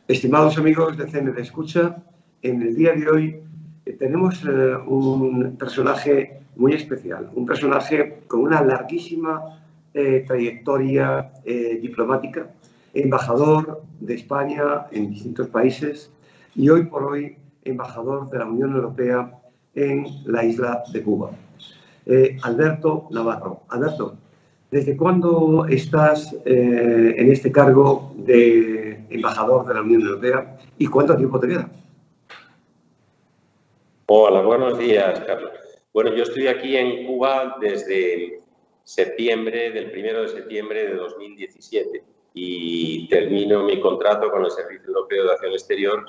Estimados amigos de CNT Escucha, en el día de hoy tenemos un personaje muy especial, un personaje con una larguísima trayectoria diplomática, embajador de España en distintos países y hoy por hoy embajador de la Unión Europea en la isla de Cuba. Alberto Navarro. Alberto, ¿desde cuándo estás en este cargo de embajador de la Unión Europea y cuánto tiempo te queda? Hola, buenos días, Carlos. Bueno, yo estoy aquí en Cuba desde septiembre, del 1 de septiembre de 2017 y termino mi contrato con el Servicio Europeo de Acción Exterior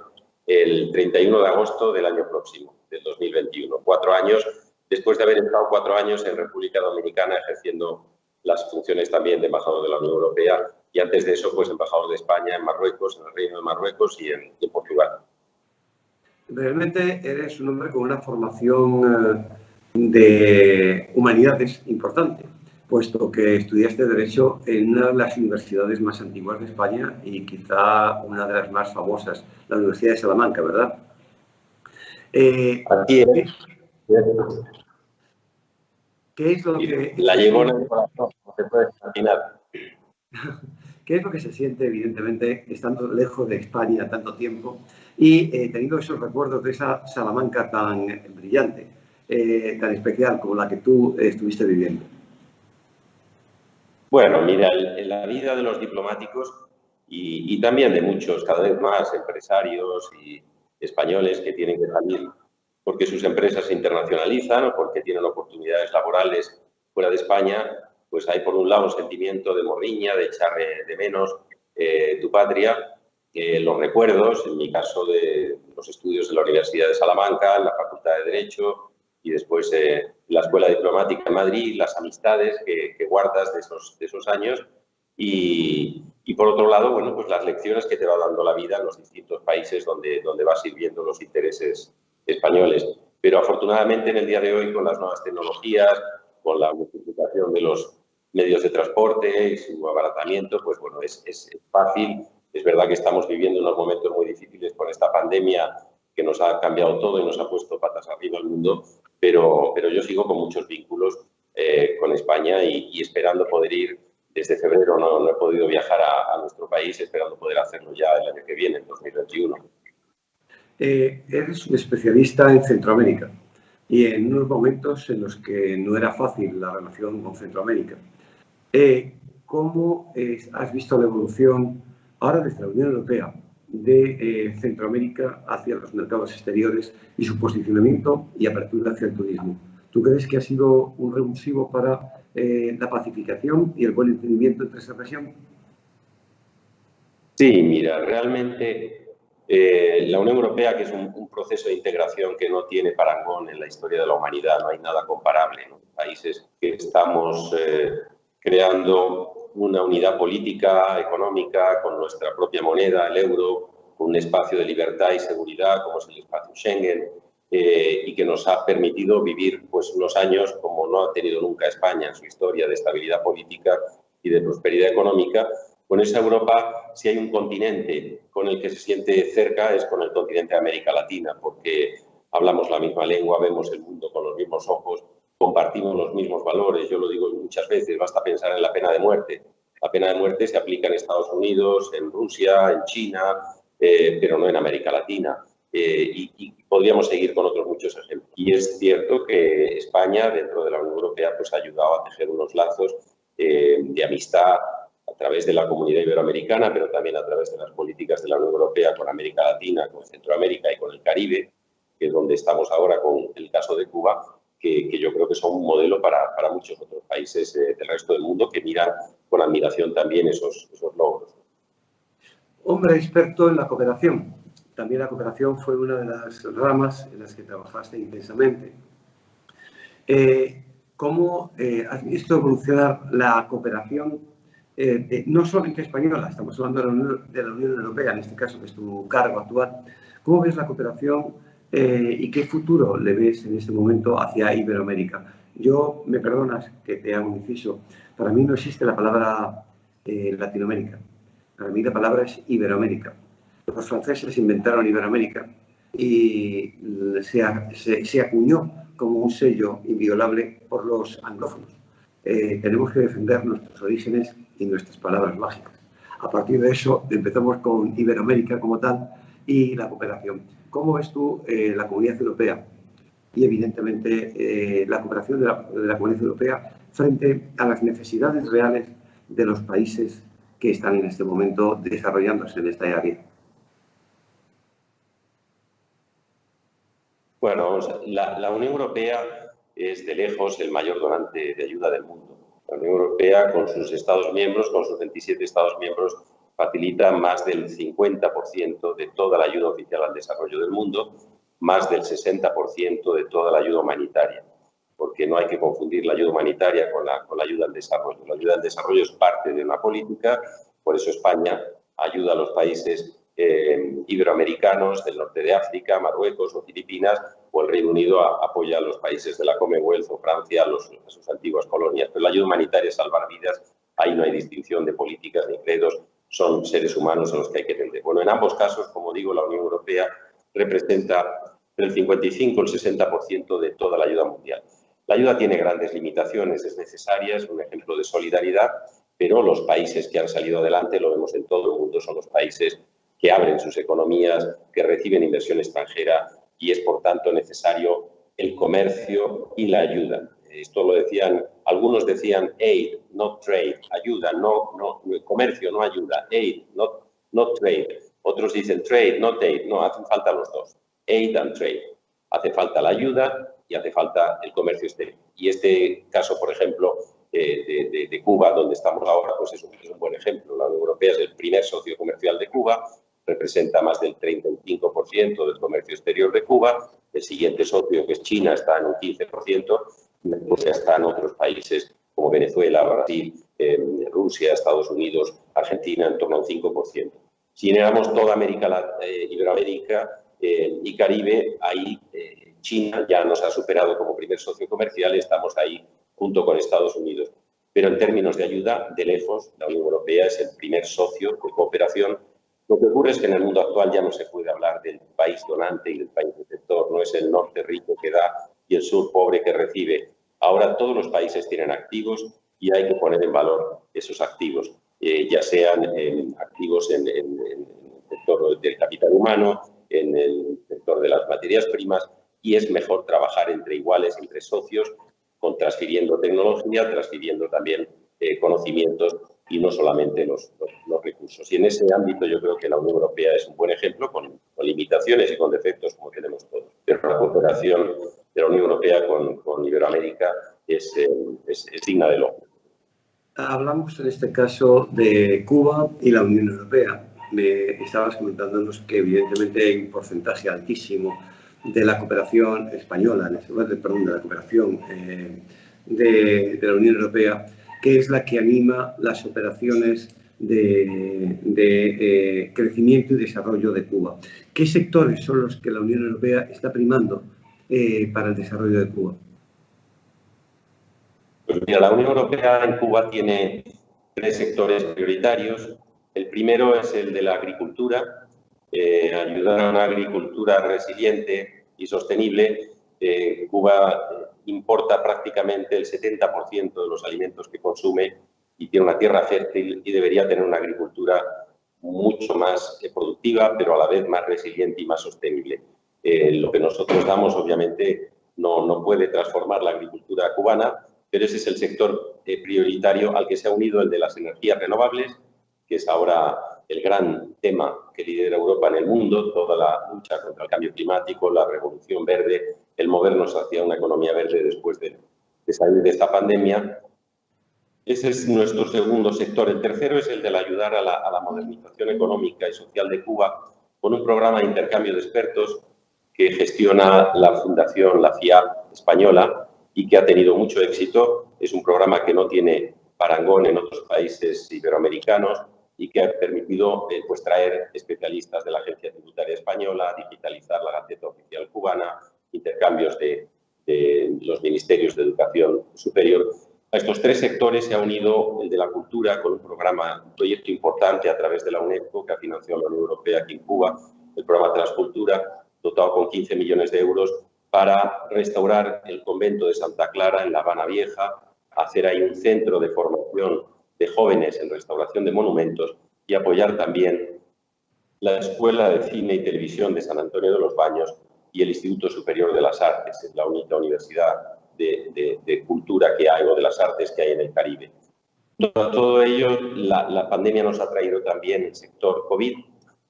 el 31 de agosto del año próximo, del 2021. 4 años, después de haber estado 4 años en República Dominicana ejerciendo las funciones también de embajador de la Unión Europea y antes de eso, pues embajador de España en Marruecos, en el Reino de Marruecos y en Portugal. Realmente eres un hombre con una formación de humanidades importante, puesto que estudiaste Derecho en una de las universidades más antiguas de España y quizá una de las más famosas, la Universidad de Salamanca, ¿verdad? Así es. ¿Qué es lo que... La llevo en el corazón, no se puede imaginar. ¿Qué es lo que se siente, evidentemente, estando lejos de España tanto tiempo y teniendo esos recuerdos de esa Salamanca tan brillante, tan especial como la que tú estuviste viviendo? Bueno, mira, en la vida de los diplomáticos y también de muchos, cada vez más, empresarios y españoles que tienen que salir porque sus empresas se internacionalizan o porque tienen oportunidades laborales fuera de España, pues hay por un lado un sentimiento de morriña, de echar de menos tu patria, los recuerdos, en mi caso de los estudios de la Universidad de Salamanca, en la Facultad de Derecho y después la Escuela Diplomática en Madrid, las amistades que guardas de esos años y por otro lado, bueno, pues las lecciones que te va dando la vida en los distintos países donde vas sirviendo los intereses españoles. Pero afortunadamente en el día de hoy, con las nuevas tecnologías, con la multiplicación de los medios de transporte y su abaratamiento, pues bueno, es fácil. Es verdad que estamos viviendo unos momentos muy difíciles con esta pandemia que nos ha cambiado todo y nos ha puesto patas arriba al mundo, pero yo sigo con muchos vínculos con España y esperando poder ir. Desde febrero no he podido viajar a nuestro país, esperando poder hacerlo ya el año que viene, en 2021. Eres un especialista en Centroamérica y en unos momentos en los que no era fácil la relación con Centroamérica. ¿Cómo has visto la evolución ahora desde la Unión Europea de Centroamérica hacia los mercados exteriores y su posicionamiento y apertura hacia el turismo? ¿Tú crees que ha sido un revulsivo para la pacificación y el buen entendimiento entre esa región? Sí, mira, realmente la Unión Europea, que es un proceso de integración que no tiene parangón en la historia de la humanidad, no hay nada comparable, ¿no? Países que estamos creando una unidad política, económica, con nuestra propia moneda, el euro, con un espacio de libertad y seguridad como es el espacio Schengen, y que nos ha permitido vivir pues, unos años como no ha tenido nunca España en su historia de estabilidad política y de prosperidad económica. Con esa Europa, si hay un continente con el que se siente cerca, es con el continente de América Latina, porque hablamos la misma lengua, vemos el mundo con los mismos ojos, compartimos los mismos valores. Yo lo digo muchas veces, basta pensar en la pena de muerte. La pena de muerte se aplica en Estados Unidos, en Rusia, en China, pero no en América Latina. Y podríamos seguir con otros muchos ejemplos. Y es cierto que España, dentro de la Unión Europea, pues ha ayudado a tejer unos lazos de amistad a través de la comunidad iberoamericana, pero también a través de las políticas de la Unión Europea con América Latina, con Centroamérica y con el Caribe, que es donde estamos ahora con el caso de Cuba, que yo creo que son un modelo para muchos otros países del resto del mundo que miran con admiración también esos logros. Hombre experto en la cooperación. También la cooperación fue una de las ramas en las que trabajaste intensamente. ¿Cómo has visto evolucionar la cooperación, no solamente española, estamos hablando de la Unión Europea, en este caso, que es tu cargo actual? ¿Cómo ves la cooperación y qué futuro le ves en este momento hacia Iberoamérica? Yo, me perdonas que te haga un inciso, para mí no existe la palabra Latinoamérica. Para mí la palabra es Iberoamérica. Los franceses inventaron Iberoamérica y se acuñó como un sello inviolable por los anglófonos. Tenemos que defender nuestros orígenes y nuestras palabras mágicas. A partir de eso empezamos con Iberoamérica como tal y la cooperación. ¿Cómo ves tú la Comunidad Europea y evidentemente la cooperación de la Comunidad Europea frente a las necesidades reales de los países que están en este momento desarrollándose en esta área? Bueno, la Unión Europea es de lejos el mayor donante de ayuda del mundo. La Unión Europea, con sus Estados miembros, con sus 27 Estados miembros, facilita más del 50% de toda la ayuda oficial al desarrollo del mundo, más del 60% de toda la ayuda humanitaria, porque no hay que confundir la ayuda humanitaria con la ayuda al desarrollo. La ayuda al desarrollo es parte de una política, por eso España ayuda a los países iberoamericanos del norte de África, Marruecos o Filipinas, o el Reino Unido apoya a los países de la Commonwealth o Francia, a sus antiguas colonias. Pero la ayuda humanitaria es salvar vidas, ahí no hay distinción de políticas ni credos, son seres humanos a los que hay que atender. Bueno, en ambos casos, como digo, la Unión Europea representa el 55 o el 60% de toda la ayuda mundial. La ayuda tiene grandes limitaciones, es necesaria, es un ejemplo de solidaridad, pero los países que han salido adelante, lo vemos en todo el mundo, son los países que abren sus economías, que reciben inversión extranjera y es, por tanto, necesario el comercio y la ayuda. Esto lo decían, algunos decían aid, not trade, ayuda, no comercio, no ayuda, aid, not trade. Otros dicen trade, not aid, no, hacen falta los dos, aid and trade. Hace falta la ayuda y hace falta el comercio exterior. Y este caso, por ejemplo, de Cuba, donde estamos ahora, pues es un buen ejemplo. La Unión Europea es el primer socio comercial de Cuba, representa más del 35% del comercio exterior de Cuba. El siguiente socio, que es China, está en un 15%, y después ya están otros países como Venezuela, Brasil, Rusia, Estados Unidos, Argentina, en torno a un 5%. Si miramos toda Iberoamérica y Caribe, ahí China ya nos ha superado como primer socio comercial y estamos ahí junto con Estados Unidos. Pero en términos de ayuda, de lejos, la Unión Europea es el primer socio de cooperación. Lo que ocurre es que en el mundo actual ya no se puede hablar del país donante y del país receptor, no es el norte rico que da y el sur pobre que recibe. Ahora todos los países tienen activos y hay que poner en valor esos activos, ya sean activos en el sector del capital humano, en el sector de las materias primas, y es mejor trabajar entre iguales, entre socios, transfiriendo tecnología, transfiriendo también conocimientos y no solamente los recursos. Y en ese ámbito yo creo que la Unión Europea es un buen ejemplo, con limitaciones y con defectos como tenemos todos. Pero la cooperación de la Unión Europea con Iberoamérica es digna de elogio. Hablamos en este caso de Cuba y la Unión Europea. Me estabas comentándonos que evidentemente hay un porcentaje altísimo de la cooperación española, perdón, de la cooperación de la Unión Europea, que es la que anima las operaciones de crecimiento y desarrollo de Cuba. ¿Qué sectores son los que la Unión Europea está primando para el desarrollo de Cuba? Pues mira, la Unión Europea en Cuba tiene 3 sectores prioritarios. El primero es el de la agricultura, ayudar a una agricultura resiliente y sostenible. Cuba importa prácticamente el 70% de los alimentos que consume y tiene una tierra fértil y debería tener una agricultura mucho más productiva, pero a la vez más resiliente y más sostenible. Lo que nosotros damos, obviamente, no puede transformar la agricultura cubana, pero ese es el sector prioritario al que se ha unido el de las energías renovables, que es ahora el gran tema que lidera Europa en el mundo, toda la lucha contra el cambio climático, la revolución verde, el movernos hacia una economía verde después de salir de esta pandemia. Ese es nuestro segundo sector. El tercero es el de ayudar a la modernización económica y social de Cuba con un programa de intercambio de expertos que gestiona la Fundación, la FIAP española, y que ha tenido mucho éxito. Es un programa que no tiene parangón en otros países iberoamericanos y que ha permitido pues, traer especialistas de la Agencia Tributaria Española, digitalizar la Gaceta Oficial Cubana, intercambios de los ministerios de Educación Superior A estos tres sectores se ha unido el de la cultura con un proyecto importante a través de la UNESCO que ha financiado la Unión Europea aquí en Cuba, el programa Transcultura, dotado con 15 millones de euros para restaurar el convento de Santa Clara en La Habana Vieja, hacer ahí un centro de formación de jóvenes en restauración de monumentos y apoyar también la Escuela de Cine y Televisión de San Antonio de los Baños y el Instituto Superior de las Artes, la única universidad de cultura que hay o de las artes que hay en el Caribe. Todo ello, la pandemia nos ha traído también el sector COVID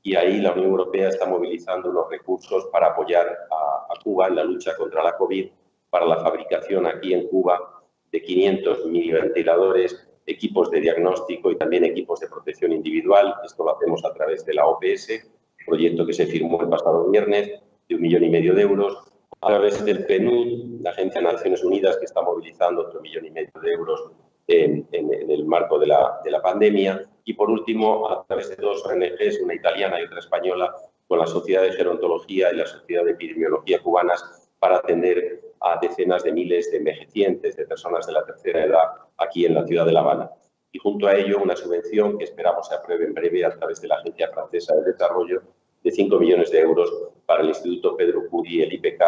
y ahí la Unión Europea está movilizando unos recursos para apoyar a Cuba en la lucha contra la COVID, para la fabricación aquí en Cuba de 500 miniventiladores, equipos de diagnóstico y también equipos de protección individual. Esto lo hacemos a través de la OPS, proyecto que se firmó el pasado viernes de 1,5 millones de euros. A través del PNUD, la Agencia de Naciones Unidas, que está movilizando otro 1,5 millones de euros en el marco de la pandemia. Y, por último, a través de dos ONGs, una italiana y otra española, con la Sociedad de Gerontología y la Sociedad de Epidemiología cubanas, para atender a decenas de miles de envejecientes, de personas de la tercera edad, aquí en la ciudad de La Habana. Y junto a ello, una subvención que esperamos se apruebe en breve a través de la Agencia Francesa de Desarrollo, de 5 millones de euros para el Instituto Pedro Curie, el IPK,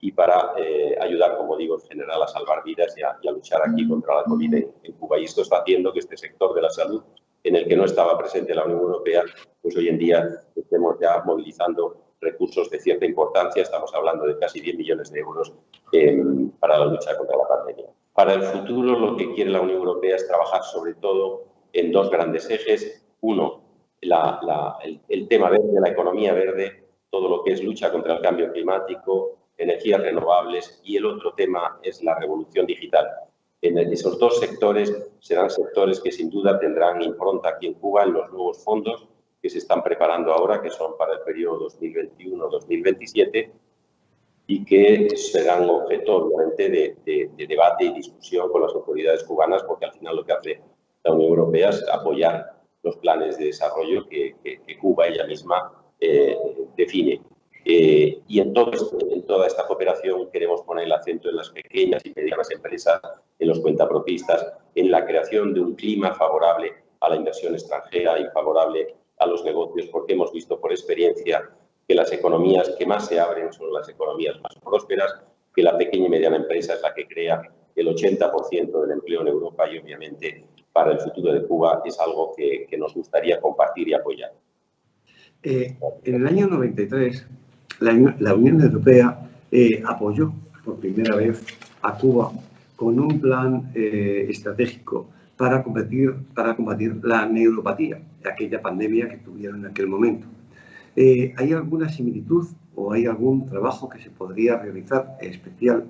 y para ayudar, como digo, en general a salvar vidas y a luchar aquí contra la COVID en Cuba. Y esto está haciendo que este sector de la salud, en el que no estaba presente la Unión Europea, pues hoy en día estemos ya movilizando recursos de cierta importancia. Estamos hablando de casi 10 millones de euros para la lucha contra la pandemia. Para el futuro, lo que quiere la Unión Europea es trabajar sobre todo en dos grandes ejes. Uno, el tema verde, la economía verde, todo lo que es lucha contra el cambio climático, energías renovables, y el otro tema es la revolución digital. En esos dos sectores serán sectores que sin duda tendrán impronta aquí en Cuba en los nuevos fondos que se están preparando ahora, que son para el periodo 2021-2027 y que serán objeto, obviamente, de debate y discusión con las autoridades cubanas, porque al final lo que hace la Unión Europea es apoyar los planes de desarrollo que Cuba ella misma define. Y en toda esta cooperación queremos poner el acento en las pequeñas y medianas empresas, en los cuentapropistas, en la creación de un clima favorable a la inversión extranjera y favorable a los negocios, porque hemos visto por experiencia que las economías que más se abren son las economías más prósperas, que la pequeña y mediana empresa es la que crea el 80% del empleo en Europa y, obviamente, para el futuro de Cuba es algo que nos gustaría compartir y apoyar. En el año 93, la Unión Europea apoyó por primera vez a Cuba con un plan estratégico para combatir la neuropatía, aquella pandemia que tuvieron en aquel momento. ¿Hay alguna similitud o hay algún trabajo que se podría realizar especial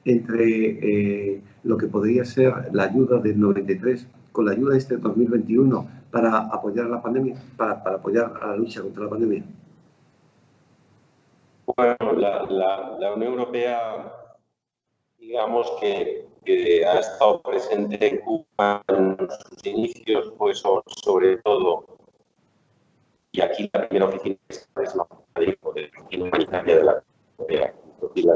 entre lo que podría ser la ayuda del 93 con la ayuda de este 2021 para apoyar la pandemia, para apoyar a la lucha contra la pandemia? Bueno, la Unión Europea, digamos que ha estado presente en Cuba en sus inicios, pues sobre todo, y aquí la primera oficina es la oficina humanitaria de la Europea,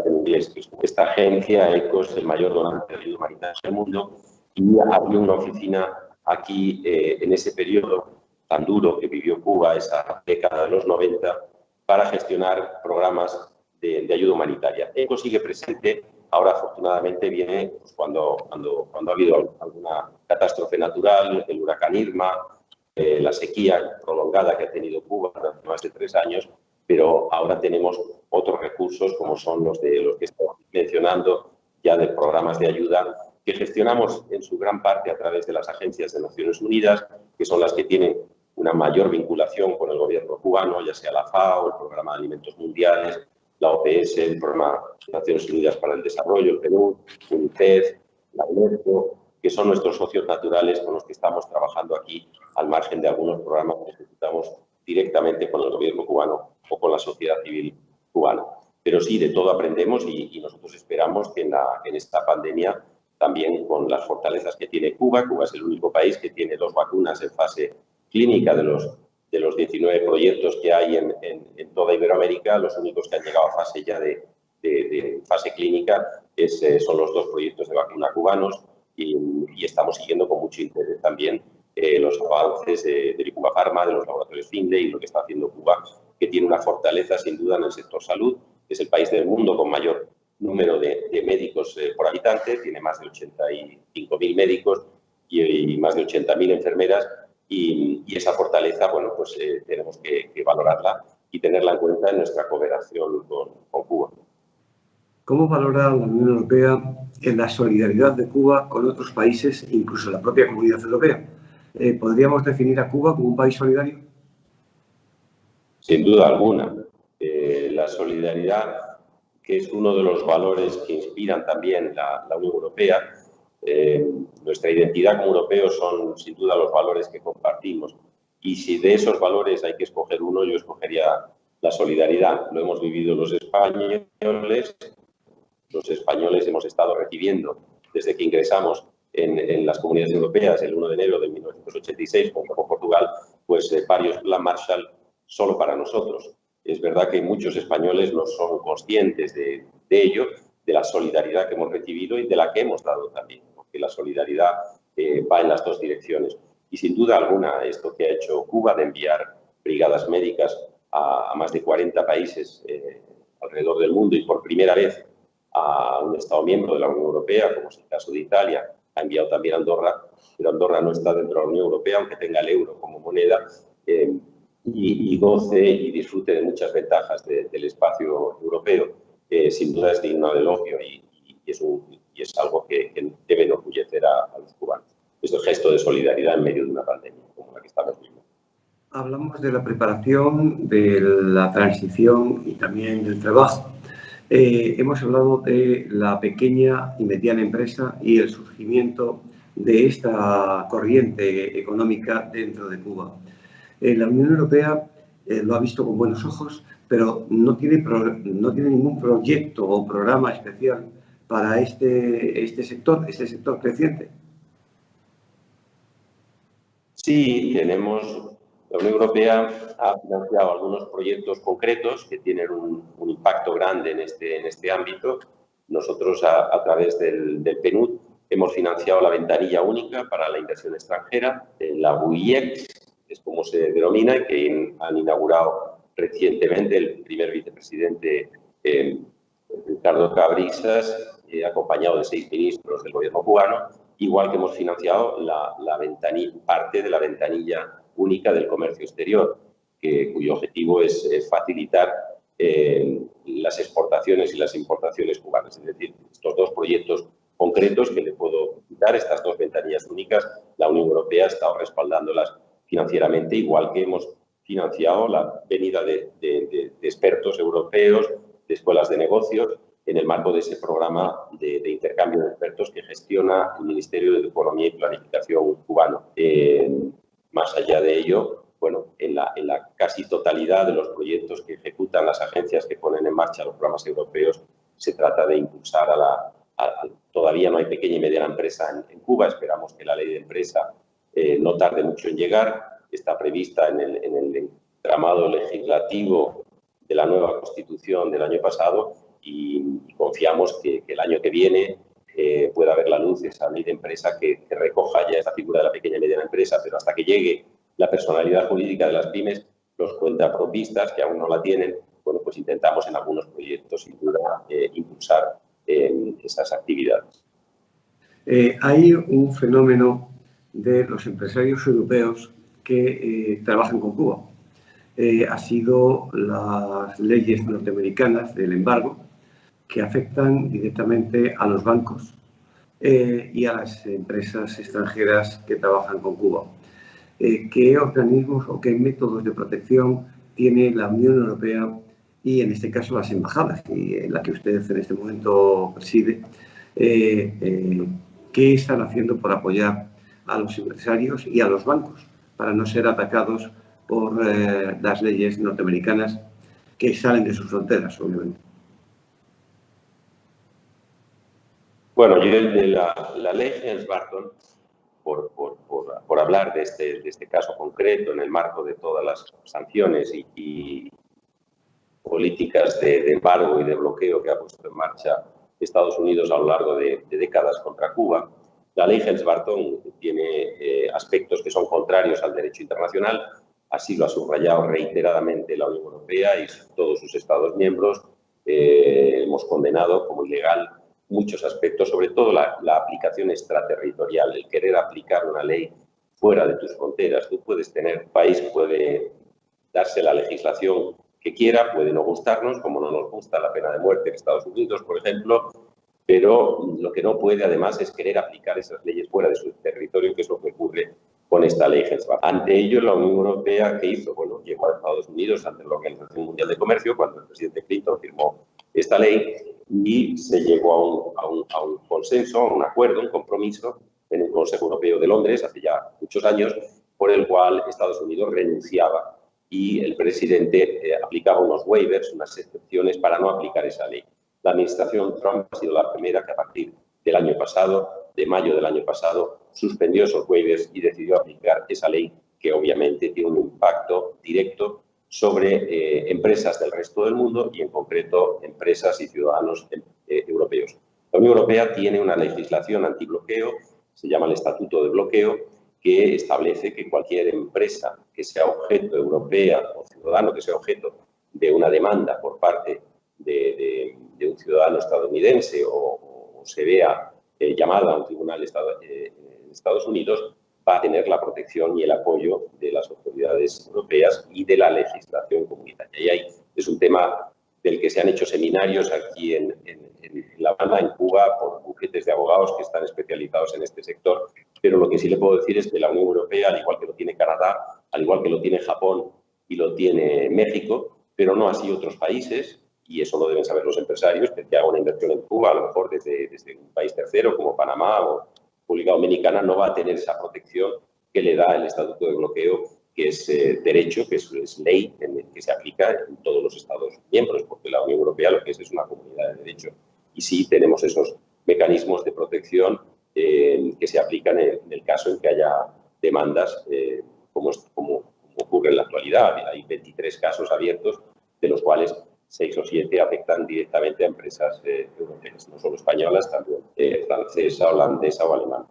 en inglés. Esta agencia, ECO, es el mayor donante de ayuda humanitaria del mundo y abrió una oficina aquí en ese periodo tan duro que vivió Cuba, esa década de los 90, para gestionar programas de ayuda humanitaria. ECO sigue presente. Ahora, afortunadamente, viene pues, cuando ha habido alguna catástrofe natural, el huracán Irma, la sequía prolongada que ha tenido Cuba durante más de 3 años, pero ahora tenemos otros recursos, como son los que estamos mencionando, ya de programas de ayuda, que gestionamos en su gran parte a través de las agencias de Naciones Unidas, que son las que tienen una mayor vinculación con el gobierno cubano, ya sea la FAO, el Programa de Alimentos Mundiales, la OPS, el Programa de Naciones Unidas para el Desarrollo, el PNUD, UNICEF, la UNESCO, que son nuestros socios naturales con los que estamos trabajando aquí, al margen de algunos programas que ejecutamos directamente con el gobierno cubano o con la sociedad civil cubana. Pero sí, de todo aprendemos y nosotros esperamos que en esta pandemia, también con las fortalezas que tiene Cuba, Cuba es el único país que tiene 2 vacunas en fase clínica de los 19 proyectos que hay en toda Iberoamérica. Los únicos que han llegado a fase ya de fase clínica son los 2 proyectos de vacuna cubanos. y estamos siguiendo con mucho interés también los avances de Cuba Pharma, de los laboratorios Findlay y lo que está haciendo Cuba, que tiene una fortaleza sin duda en el sector salud. Es el país del mundo con mayor número de médicos por habitante, tiene más de 85.000 médicos y más de 80.000 enfermeras, y esa fortaleza, bueno, pues tenemos que valorarla y tenerla en cuenta en nuestra cooperación con Cuba. ¿Cómo valora la Unión Europea la solidaridad de Cuba con otros países, incluso la propia Comunidad Europea? ¿Podríamos definir a Cuba como un país solidario? Sin duda alguna. La solidaridad, que es uno de los valores que inspiran también la Unión Europea, nuestra identidad como europeos son sin duda los valores que compartimos. Y si de esos valores hay que escoger uno, yo escogería la solidaridad. Lo hemos vivido los españoles. Los españoles hemos estado recibiendo, desde que ingresamos en las comunidades europeas el 1 de enero de 1986, junto con Portugal, pues varios Plan Marshall solo para nosotros. Es verdad que muchos españoles no son conscientes de ello, de la solidaridad que hemos recibido y de la que hemos dado también, porque la solidaridad va en las dos direcciones. Y sin duda alguna, esto que ha hecho Cuba de enviar brigadas médicas a más de 40 países alrededor del mundo y por primera vez a un Estado miembro de la Unión Europea, como es el caso de Italia, ha enviado también a Andorra, pero Andorra no está dentro de la Unión Europea, aunque tenga el euro como moneda, y goce y disfrute de muchas ventajas del espacio europeo. Sin duda es digno de elogio y es algo que debe enorgullecer a los cubanos. Es el gesto de solidaridad en medio de una pandemia como la que estamos viviendo. Hablamos de la preparación, de la transición y también del trabajo. Hemos hablado de la pequeña y mediana empresa y el surgimiento de esta corriente económica dentro de Cuba. La Unión Europea lo ha visto con buenos ojos, pero no tiene ningún proyecto o programa especial para este sector creciente. Sí, la Unión Europea ha financiado algunos proyectos concretos que tienen un impacto grande en este ámbito. Nosotros, a través del PNUD, hemos financiado la ventanilla única para la inversión extranjera, la WIEX, es como se denomina, que han inaugurado recientemente el primer vicepresidente Ricardo Cabrizas, acompañado de 6 ministros del gobierno cubano, igual que hemos financiado parte de la ventanilla única del comercio exterior, cuyo objetivo es facilitar las exportaciones y las importaciones cubanas. Es decir, estos dos proyectos concretos que le puedo citar, estas dos ventanillas únicas, la Unión Europea ha estado respaldándolas financieramente, igual que hemos financiado la venida de expertos europeos, de escuelas de negocios, en el marco de ese programa de intercambio de expertos que gestiona el Ministerio de Economía y Planificación cubano. Más allá de ello, bueno, en la casi totalidad de los proyectos que ejecutan las agencias que ponen en marcha los programas europeos, se trata de impulsar todavía no hay pequeña y mediana empresa en Cuba, esperamos que la ley de empresa no tarde mucho en llegar, está prevista en el entramado legislativo de la nueva Constitución del año pasado y confiamos que el año que viene pueda ver la luz esa ley de empresa que recoja ya esta figura de la pequeña y mediana empresa, pero hasta que llegue la personalidad jurídica de las pymes, los cuentapropistas que aún no la tienen, bueno, pues intentamos en algunos proyectos sin duda impulsar esas actividades. Hay un fenómeno de los empresarios europeos que trabajan con Cuba. Ha sido las leyes norteamericanas del embargo que afectan directamente a los bancos y a las empresas extranjeras que trabajan con Cuba. ¿Qué organismos o qué métodos de protección tiene la Unión Europea y, en este caso, las embajadas, y la que usted en este momento preside? ¿Qué están haciendo por apoyar a los empresarios y a los bancos para no ser atacados por las leyes norteamericanas que salen de sus fronteras, obviamente? Bueno, yo de la ley Helms-Burton, por hablar de este caso concreto en el marco de todas las sanciones y políticas de embargo y de bloqueo que ha puesto en marcha Estados Unidos a lo largo de décadas contra Cuba, La ley Helms-Burton tiene aspectos que son contrarios al derecho internacional, así lo ha subrayado reiteradamente la Unión Europea y todos sus Estados miembros. Hemos condenado como ilegal muchos aspectos, sobre todo la aplicación extraterritorial, el querer aplicar una ley fuera de tus fronteras. Tú puedes tener, un país puede darse la legislación que quiera, puede no gustarnos, como no nos gusta la pena de muerte en Estados Unidos, por ejemplo, pero lo que no puede, además, es querer aplicar esas leyes fuera de su territorio, que es lo que ocurre con esta ley Helms-Burton. Ante ello, la Unión Europea, ¿qué hizo? Bueno, llegó a Estados Unidos ante la Organización Mundial de Comercio, cuando el presidente Clinton firmó esta ley, y se llegó a un consenso, a un acuerdo, un compromiso en el Consejo Europeo de Londres, hace ya muchos años, por el cual Estados Unidos renunciaba y el presidente aplicaba unos waivers, unas excepciones para no aplicar esa ley. La administración Trump ha sido la primera que a partir del año pasado, de mayo del año pasado, suspendió esos waivers y decidió aplicar esa ley que obviamente tiene un impacto directo sobre empresas del resto del mundo y en concreto empresas y ciudadanos europeos. La Unión Europea tiene una legislación antibloqueo, se llama el Estatuto de Bloqueo, que establece que cualquier empresa que sea objeto europea o ciudadano que sea objeto de una demanda por parte de un ciudadano estadounidense o se vea llamada a un tribunal en Estados Unidos, va a tener la protección y el apoyo de las autoridades europeas y de la legislación comunitaria. Y ahí es un tema del que se han hecho seminarios aquí en La Habana, en Cuba, por bufetes de abogados que están especializados en este sector. Pero lo que sí le puedo decir es que la Unión Europea, al igual que lo tiene Canadá, al igual que lo tiene Japón y lo tiene México, pero no así otros países, y eso lo deben saber los empresarios, que hagan una inversión en Cuba, a lo mejor desde un país tercero como Panamá o República Dominicana, no va a tener esa protección que le da el Estatuto de Bloqueo, que es derecho, que es ley que se aplica en todos los Estados miembros, porque la Unión Europea lo que es una comunidad de derecho. Y sí tenemos esos mecanismos de protección que se aplican en el caso en que haya demandas, como ocurre en la actualidad. Hay 23 casos abiertos, de los cuales 6 o 7 afectan directamente a empresas europeas, no solo españolas, también francesa, holandesa o alemana.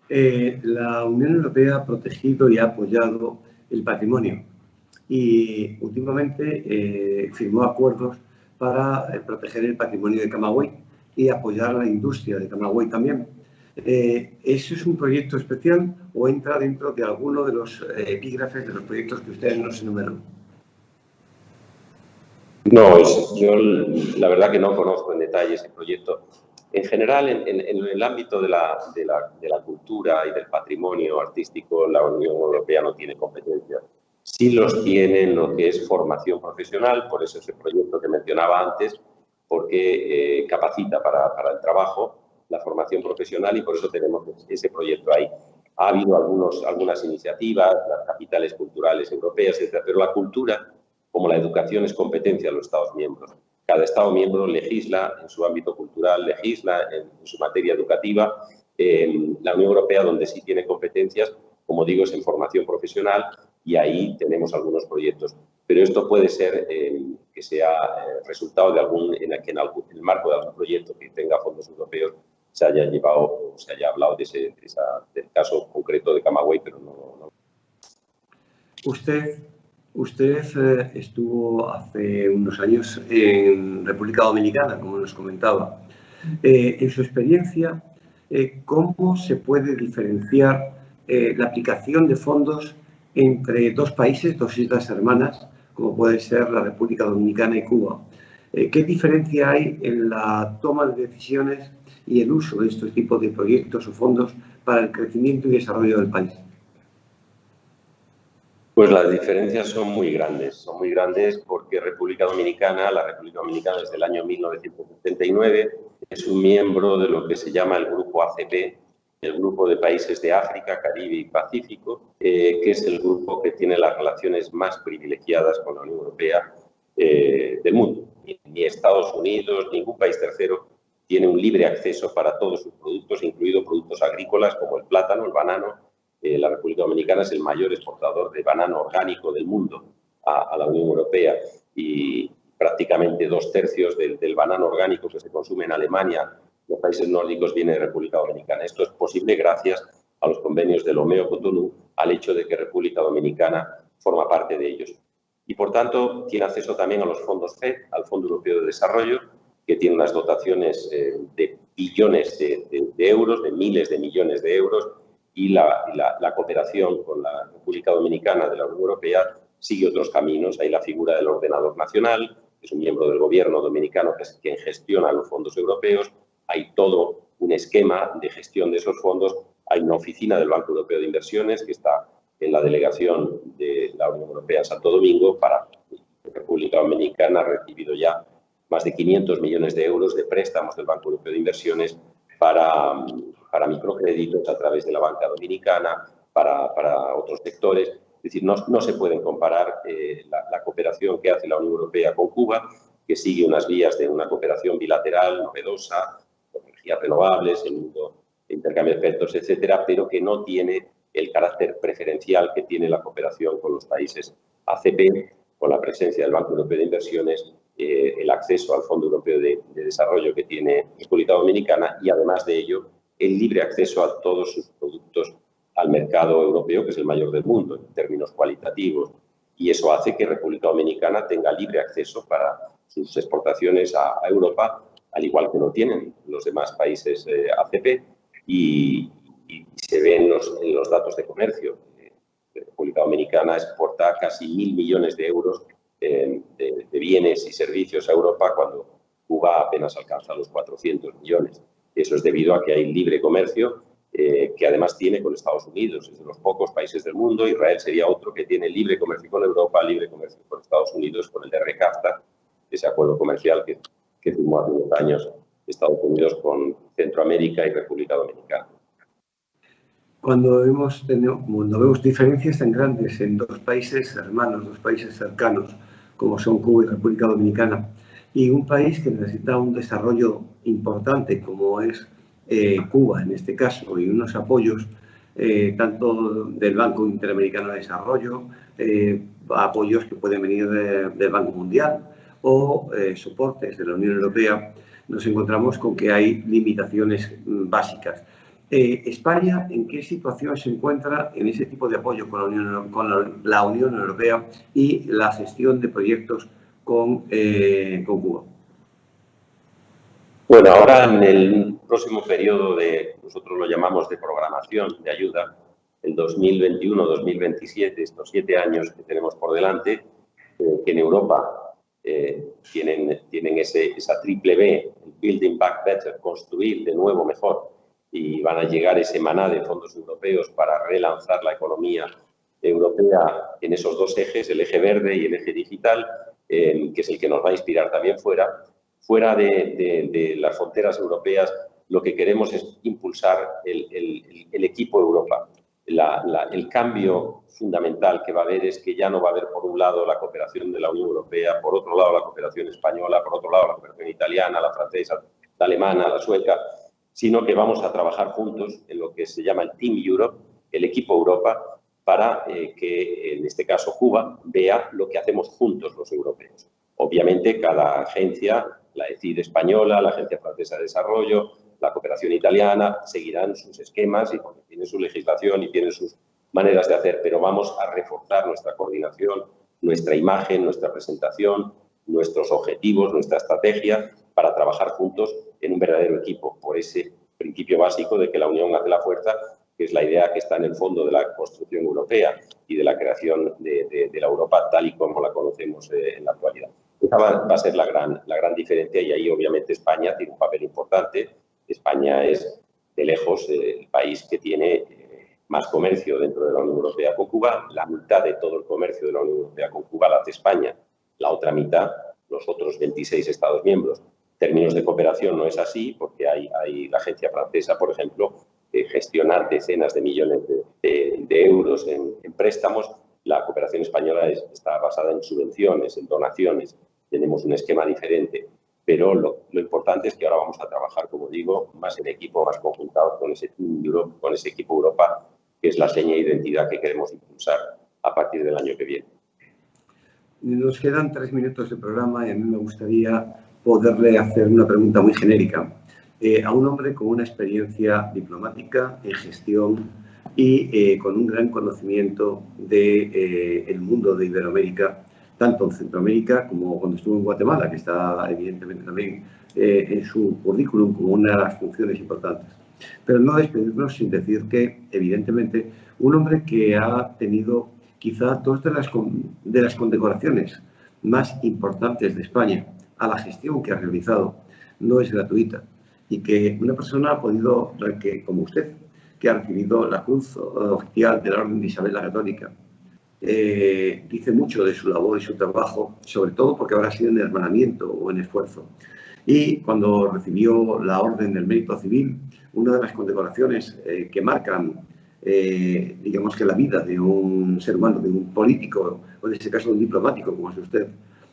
La Unión Europea ha protegido y ha apoyado el patrimonio y últimamente firmó acuerdos para proteger el patrimonio de Camagüey y apoyar la industria de Camagüey también. ¿Eso es un proyecto especial o entra dentro de alguno de los epígrafes de los proyectos que ustedes nos enumeran? No, yo la verdad que no conozco en detalle ese proyecto. En general, en el ámbito de la cultura y del patrimonio artístico, la Unión Europea no tiene competencias. Sí los tiene en lo que es formación profesional, por eso ese proyecto que mencionaba antes, porque capacita para el trabajo, la formación profesional, y por eso tenemos ese proyecto ahí. Ha habido algunas iniciativas, las capitales culturales europeas, etc., pero la cultura, como la educación, es competencia de los Estados miembros. Cada Estado miembro legisla en su ámbito cultural, legisla en su materia educativa. La Unión Europea, donde sí tiene competencias, como digo, es en formación profesional, y ahí tenemos algunos proyectos. Pero esto puede ser que sea resultado de en el marco de algún proyecto que tenga fondos europeos se haya llevado o se haya hablado del caso concreto de Camagüey, pero no. Usted estuvo hace unos años en República Dominicana, como nos comentaba. En su experiencia, ¿cómo se puede diferenciar la aplicación de fondos entre dos países, dos islas hermanas, como puede ser la República Dominicana y Cuba? ¿Qué diferencia hay en la toma de decisiones y el uso de estos tipos de proyectos o fondos para el crecimiento y desarrollo del país? Pues las diferencias son muy grandes porque la República Dominicana desde el año 1979 es un miembro de lo que se llama el Grupo ACP, el Grupo de Países de África, Caribe y Pacífico, que es el grupo que tiene las relaciones más privilegiadas con la Unión Europea del mundo. Ni Estados Unidos, ningún país tercero tiene un libre acceso para todos sus productos, incluidos productos agrícolas como el plátano, el banano. La República Dominicana es el mayor exportador de banano orgánico del mundo a la Unión Europea, y prácticamente 2/3 del banano orgánico que se consume en Alemania los países nórdicos viene de República Dominicana. Esto es posible gracias a los convenios de Lomé Cotonú, al hecho de que República Dominicana forma parte de ellos. Y, por tanto, tiene acceso también a los fondos FED, al Fondo Europeo de Desarrollo, que tiene unas dotaciones de billones de euros, de miles de millones de euros, y la cooperación con la República Dominicana de la Unión Europea sigue otros caminos. Hay la figura del ordenador nacional, que es un miembro del gobierno dominicano que es quien gestiona los fondos europeos. Hay todo un esquema de gestión de esos fondos. Hay una oficina del Banco Europeo de Inversiones que está en la delegación de la Unión Europea en Santo Domingo. Para la República Dominicana ha recibido ya más de 500 millones de euros de préstamos del Banco Europeo de Inversiones para microcréditos a través de la banca dominicana, para otros sectores. Es decir, no se pueden comparar la cooperación que hace la Unión Europea con Cuba, que sigue unas vías de una cooperación bilateral, novedosa, con energías renovables, el mundo de intercambio de efectos, etcétera, pero que no tiene el carácter preferencial que tiene la cooperación con los países ACP, con la presencia del Banco Europeo de Inversiones, el acceso al Fondo Europeo de Desarrollo que tiene República Dominicana y, además de ello, el libre acceso a todos sus productos al mercado europeo, que es el mayor del mundo en términos cualitativos. Y eso hace que República Dominicana tenga libre acceso para sus exportaciones a Europa, al igual que lo tienen los demás países ACP. Y se ve en los datos de comercio. República Dominicana exporta casi 1.000 millones de euros de bienes y servicios a Europa, cuando Cuba apenas alcanza los 400 millones. Eso es debido a que hay libre comercio, que además tiene con Estados Unidos. Es de los pocos países del mundo. Israel sería otro que tiene libre comercio con Europa, libre comercio con Estados Unidos, con el de RCAFTA, ese acuerdo comercial que firmó hace unos años Estados Unidos con Centroamérica y República Dominicana. Cuando vemos diferencias tan grandes en dos países hermanos, dos países cercanos, como son Cuba y República Dominicana, y un país que necesita un desarrollo importante, como es Cuba en este caso, y unos apoyos tanto del Banco Interamericano de Desarrollo, apoyos que pueden venir del Banco Mundial o soportes de la Unión Europea, nos encontramos con que hay limitaciones básicas. España, ¿en qué situación se encuentra en ese tipo de apoyo con la Unión Europea y la gestión de proyectos con Cuba? Bueno, ahora en el próximo periodo nosotros lo llamamos de programación de ayuda, el 2021-2027, estos 7 años que tenemos por delante, que en Europa tienen esa triple B, Building Back Better, construir de nuevo mejor, y van a llegar ese maná de fondos europeos para relanzar la economía europea en esos dos ejes, el eje verde y el eje digital, que es el que nos va a inspirar también fuera de las fronteras europeas. Lo que queremos es impulsar el equipo Europa. El cambio fundamental que va a haber es que ya no va a haber, por un lado, la cooperación de la Unión Europea, por otro lado, la cooperación española, por otro lado, la cooperación italiana, la francesa, la alemana, la sueca, sino que vamos a trabajar juntos en lo que se llama el Team Europe, el equipo Europa, para que, en este caso, Cuba vea lo que hacemos juntos los europeos. Obviamente, cada agencia, la ECID española, la Agencia Francesa de Desarrollo, la cooperación italiana, seguirán sus esquemas y porque tienen su legislación y tienen sus maneras de hacer, pero vamos a reforzar nuestra coordinación, nuestra imagen, nuestra presentación, nuestros objetivos, nuestra estrategia, para trabajar juntos en un verdadero equipo, por ese principio básico de que la unión hace la fuerza, que es la idea que está en el fondo de la construcción europea y de la creación de la Europa tal y como la conocemos en la actualidad. Esa va a ser la gran diferencia, y ahí obviamente España tiene un papel importante. España es de lejos el país que tiene más comercio dentro de la Unión Europea con Cuba. La mitad de todo el comercio de la Unión Europea con Cuba la hace España, la otra mitad los otros 26 Estados miembros. En términos de cooperación no es así, porque hay la agencia francesa, por ejemplo, gestiona decenas de millones de euros en préstamos. La cooperación española está basada en subvenciones, en donaciones. Tenemos un esquema diferente, pero lo importante es que ahora vamos a trabajar, como digo, más en equipo, más conjuntados con ese Team Europe, con ese equipo Europa, que es la seña de identidad que queremos impulsar a partir del año que viene. Nos quedan 3 minutos de programa y a mí me gustaría poderle hacer una pregunta muy genérica. a un hombre con una experiencia diplomática en gestión y con un gran conocimiento del mundo de Iberoamérica, tanto en Centroamérica como cuando estuvo en Guatemala, que está evidentemente también en su currículum como una de las funciones importantes. Pero no despedirnos sin decir que, evidentemente, un hombre que ha tenido quizá dos de las condecoraciones más importantes de España a la gestión que ha realizado, no es gratuita. Y que una persona ha podido, como usted, que ha recibido la cruz oficial de la Orden de Isabel la Católica, dice mucho de su labor y su trabajo, sobre todo porque habrá sido en hermanamiento o en esfuerzo. Y cuando recibió la Orden del Mérito Civil, una de las condecoraciones que marcan, digamos que la vida de un ser humano, de un político, o en este caso de un diplomático como es usted,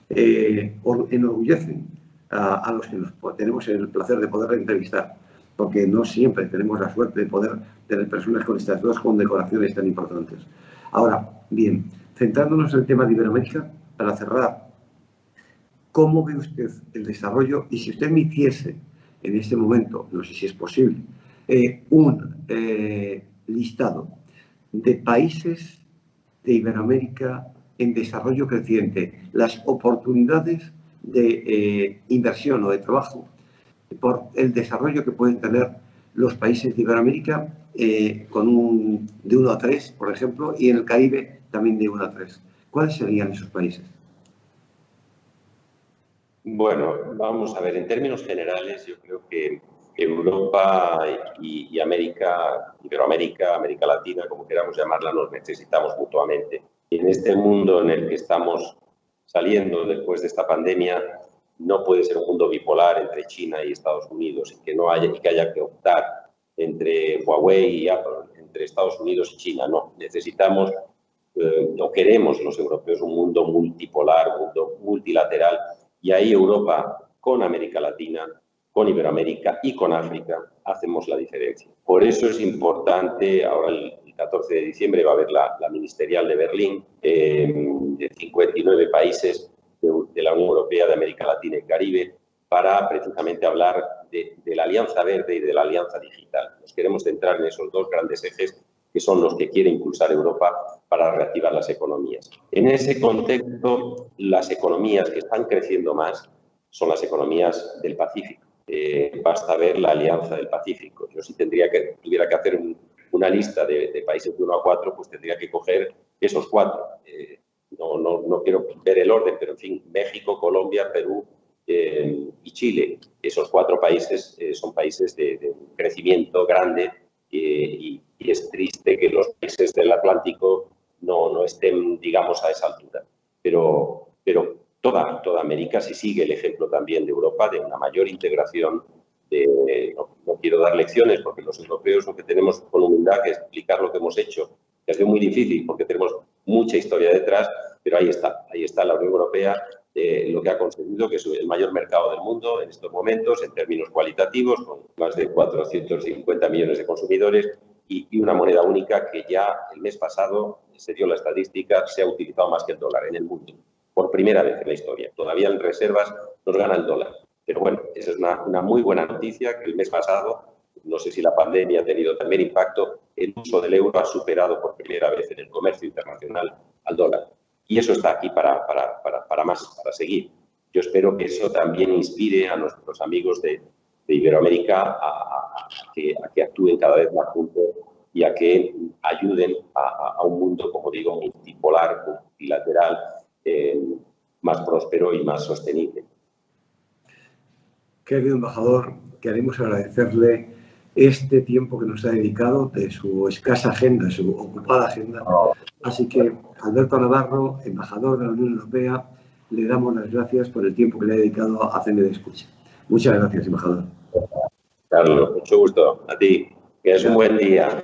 enorgullecen a los que tenemos el placer de poder entrevistar, porque no siempre tenemos la suerte de poder tener personas con estas dos condecoraciones tan importantes. Ahora, bien, centrándonos en el tema de Iberoamérica, para cerrar, ¿cómo ve usted el desarrollo? Y si usted me hiciese en este momento, no sé si es posible, un listado de países de Iberoamérica en desarrollo creciente, las oportunidades de inversión o de trabajo por el desarrollo que pueden tener los países de Iberoamérica de 1 a 3, por ejemplo, y en el Caribe también de 1 a 3. ¿Cuáles serían esos países? Bueno, vamos a ver, en términos generales, yo creo que Europa y América, Iberoamérica, América Latina, como queramos llamarla, nos necesitamos mutuamente. Y en este mundo en el que estamos saliendo después de esta pandemia, no puede ser un mundo bipolar entre China y Estados Unidos y que haya que optar entre Huawei y Apple, entre Estados Unidos y China. No, necesitamos, o queremos los europeos, un mundo multipolar, un mundo multilateral. Y ahí Europa, con América Latina, con Iberoamérica y con África, hacemos la diferencia. Por eso es importante, ahora el 14 de diciembre va a haber la ministerial de Berlín, de 59 países de la Unión Europea, de América Latina y Caribe, para precisamente hablar de la Alianza Verde y de la Alianza Digital. Nos queremos centrar en esos dos grandes ejes que son los que quiere impulsar Europa para reactivar las economías. En ese contexto, las economías que están creciendo más son las economías del Pacífico. Basta ver la Alianza del Pacífico. Yo si tuviera que hacer una lista de países de 1 a 4, pues tendría que coger esos 4. No quiero ver el orden, pero en fin, México, Colombia, Perú y Chile. Esos 4 países son países de crecimiento grande y es triste que los países del Atlántico no estén, digamos, a esa altura. Pero toda América, si sigue el ejemplo también de Europa, de una mayor integración, no quiero dar lecciones porque los europeos lo que tenemos con humildad que explicar lo que hemos hecho, que ha sido muy difícil porque tenemos mucha historia detrás, pero ahí está la Unión Europea, lo que ha conseguido, que es el mayor mercado del mundo en estos momentos, en términos cualitativos, con más de 450 millones de consumidores y una moneda única que ya el mes pasado, se dio la estadística, se ha utilizado más que el dólar en el mundo, por primera vez en la historia. Todavía en reservas nos gana el dólar. Pero bueno, esa es una muy buena noticia, que el mes pasado, no sé si la pandemia ha tenido también impacto, el uso del euro ha superado por primera vez en el comercio internacional al dólar. Y eso está aquí para más, para seguir. Yo espero que eso también inspire a nuestros amigos de Iberoamérica a que actúen cada vez más juntos y a que ayuden a un mundo, como digo, multipolar, multilateral, más próspero y más sostenible. Querido embajador, queremos agradecerle este tiempo que nos ha dedicado de su escasa agenda, su ocupada agenda. Así que, Alberto Navarro, embajador de la Unión Europea, le damos las gracias por el tiempo que le ha dedicado a CND Escucha. Muchas gracias, embajador. Carlos, mucho gusto. A ti. Que es un buen día.